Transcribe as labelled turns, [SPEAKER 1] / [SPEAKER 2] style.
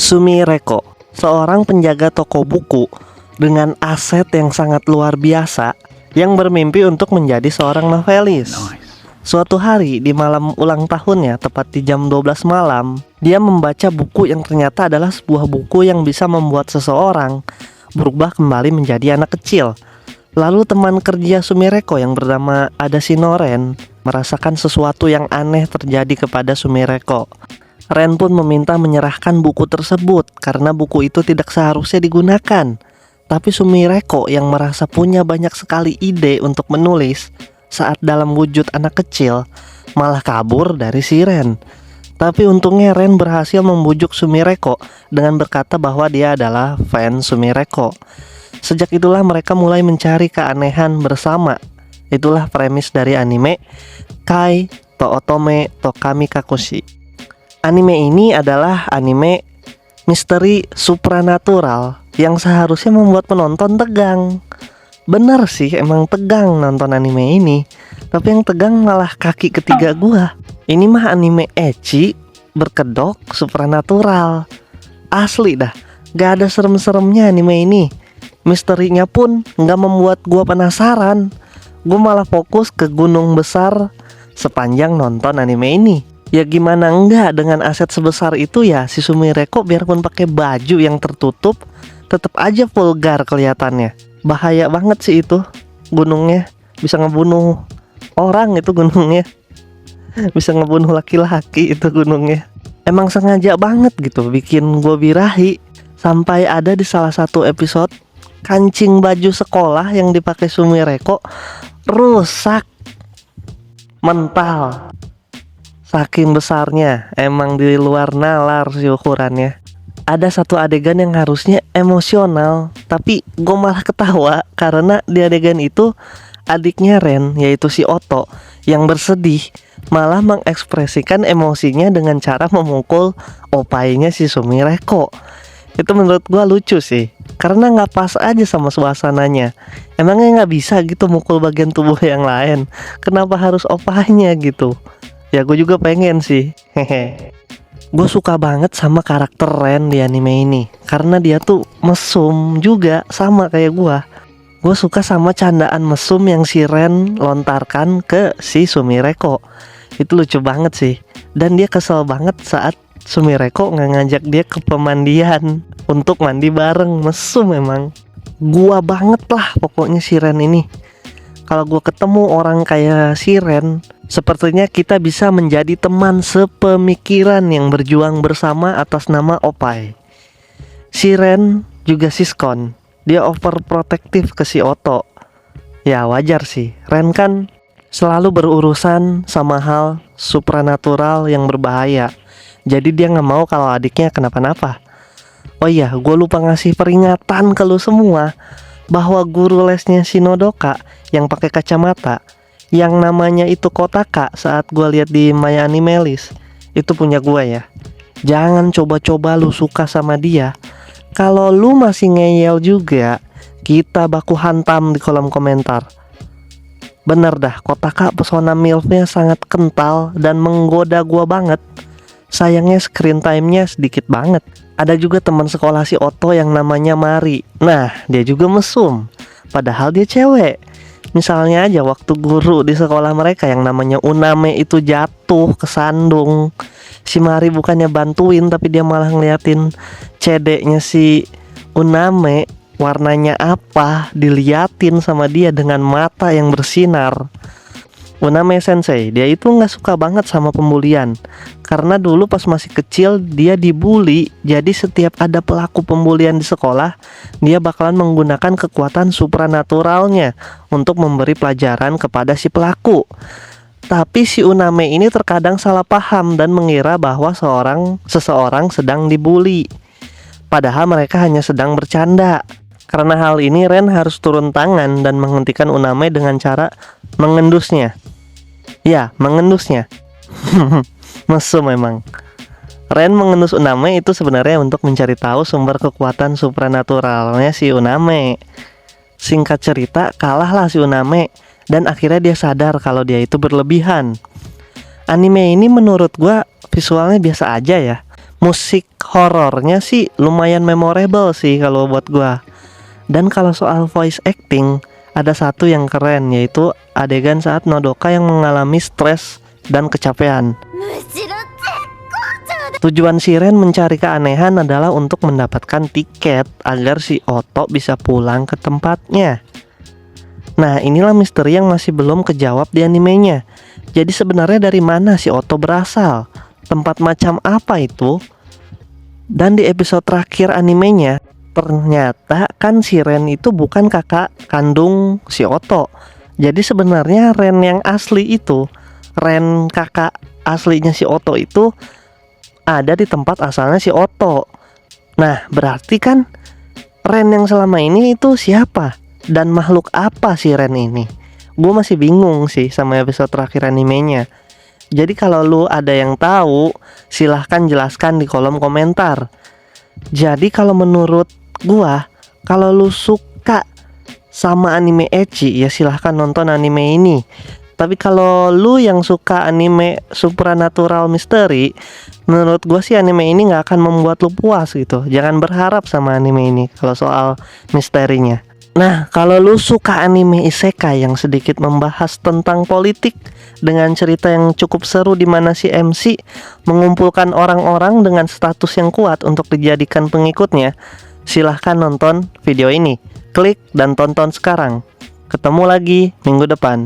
[SPEAKER 1] Sumireko, seorang penjaga toko buku dengan aset yang sangat luar biasa yang bermimpi untuk menjadi seorang novelis. Suatu hari di malam ulang tahunnya, tepat di jam 12 malam, dia membaca buku yang ternyata adalah sebuah buku yang bisa membuat seseorang berubah kembali menjadi anak kecil. Lalu teman kerja Sumireko yang bernama Adashino-ren merasakan sesuatu yang aneh terjadi kepada Sumireko. Ren pun meminta menyerahkan buku tersebut karena buku itu tidak seharusnya digunakan. Tapi Sumireko yang merasa punya banyak sekali ide untuk menulis saat dalam wujud anak kecil malah kabur dari si Ren. Tapi untungnya Ren berhasil membujuk Sumireko dengan berkata bahwa dia adalah fans Sumireko. Sejak itulah mereka mulai mencari keanehan bersama. Itulah premis dari anime Kai to Otome to Kamikakushi. Anime ini adalah anime misteri supranatural yang seharusnya membuat penonton tegang. Bener sih, emang tegang nonton anime ini. Tapi yang tegang malah kaki ketiga gua. Ini mah anime ecchi, berkedok, supranatural. Asli dah, gak ada serem-seremnya anime ini. Misterinya pun gak membuat gua penasaran. Gua malah fokus ke gunung besar sepanjang nonton anime ini. Ya gimana enggak, dengan aset sebesar itu ya si Sumireko biarpun pakai baju yang tertutup tetap aja vulgar kelihatannya. Bahaya banget sih itu gunungnya, bisa ngebunuh orang itu gunungnya. Bisa ngebunuh laki-laki itu gunungnya. Emang sengaja banget gitu bikin gue birahi. Sampai ada di salah satu episode kancing baju sekolah yang dipakai Sumireko rusak mental. Saking besarnya, emang di luar nalar sih ukurannya. Ada satu adegan yang harusnya emosional, tapi gue malah ketawa karena di adegan itu adiknya Ren, yaitu si Oto, yang bersedih malah mengekspresikan emosinya dengan cara memukul opainya si Sumireko. Itu menurut gue lucu sih, karena gak pas aja sama suasananya. Emangnya gak bisa gitu mukul bagian tubuh yang lain? Kenapa harus opainya gitu? Ya gue juga pengen sih. Hehe. Gue suka banget sama karakter Ren di anime ini karena dia tuh mesum juga sama kayak gue. Gue suka sama candaan mesum yang si Ren lontarkan ke si Sumireko. Itu lucu banget sih. Dan dia kesel banget saat Sumireko nggak ngajak dia ke pemandian untuk mandi bareng. Mesum emang. Gua banget lah pokoknya si Ren ini. Kalau gue ketemu orang kayak si Ren, sepertinya kita bisa menjadi teman sepemikiran yang berjuang bersama atas nama Opai. Si Ren juga siskon. Dia overprotective ke si Oto. Ya wajar sih, Ren kan selalu berurusan sama hal supranatural yang berbahaya. Jadi dia gak mau kalau adiknya kenapa-napa. Oh iya, gue lupa ngasih peringatan ke lu semua bahwa guru lesnya Shinodoka yang pakai kacamata, yang namanya itu Kotaka, saat gue lihat di My Animalist, itu punya gue ya. Jangan coba-coba lu suka sama dia. Kalau lu masih ngeyel juga, kita baku hantam di kolom komentar. Bener dah, Kotaka pesona milfnya sangat kental dan menggoda gue banget. Sayangnya screen time-nya sedikit banget. Ada juga teman sekolah si Oto yang namanya Mari. Nah, dia juga mesum, padahal dia cewek. Misalnya aja waktu guru di sekolah mereka yang namanya Uname itu jatuh ke sandung, si Mari bukannya bantuin tapi dia malah ngeliatin cedeknya si Uname warnanya apa, diliatin sama dia dengan mata yang bersinar. Uname sensei, dia itu gak suka banget sama pembulian. Karena dulu pas masih kecil dia dibully. Jadi setiap ada pelaku pembulian di sekolah, dia bakalan menggunakan kekuatan supranaturalnya untuk memberi pelajaran kepada si pelaku. Tapi si Uname ini terkadang salah paham dan mengira bahwa seseorang sedang dibully, padahal mereka hanya sedang bercanda. Karena hal ini Ren harus turun tangan dan menghentikan Uname dengan cara mengendusnya. Ya, mengendusnya. Mesum memang. Ren mengendus Uname itu sebenarnya untuk mencari tahu sumber kekuatan supranaturalnya si Uname. Singkat cerita, kalahlah si Uname dan akhirnya dia sadar kalau dia itu berlebihan. Anime ini menurut gua visualnya biasa aja ya. Musik horornya sih lumayan memorable sih kalau buat gua. Dan kalau soal voice acting, ada satu yang keren, yaitu adegan saat Nodoka yang mengalami stres dan kecapean. Tujuan si Ren mencari keanehan adalah untuk mendapatkan tiket agar si Oto bisa pulang ke tempatnya. Nah, inilah misteri yang masih belum kejawab di animenya. Jadi sebenarnya dari mana si Oto berasal? Tempat macam apa itu? Dan di episode terakhir animenya, ternyata kan si Ren itu bukan kakak kandung si Oto. Jadi sebenarnya Ren yang asli itu, Ren kakak aslinya si Oto itu ada di tempat asalnya si Oto. Nah, berarti kan Ren yang selama ini itu siapa? Dan makhluk apa si Ren ini? Gue masih bingung sih sama episode terakhir animenya. Jadi kalau lu ada yang tahu, silahkan jelaskan di kolom komentar. Jadi kalau menurut gua, kalau lu suka sama anime ecchi, ya silahkan nonton anime ini. Tapi kalau lu yang suka anime supernatural misteri, menurut gua sih anime ini nggak akan membuat lu puas gitu. Jangan berharap sama anime ini kalau soal misterinya. Nah, kalau lu suka anime isekai yang sedikit membahas tentang politik dengan cerita yang cukup seru di mana si MC mengumpulkan orang-orang dengan status yang kuat untuk dijadikan pengikutnya, silahkan nonton video ini. Klik dan tonton sekarang. Ketemu lagi minggu depan.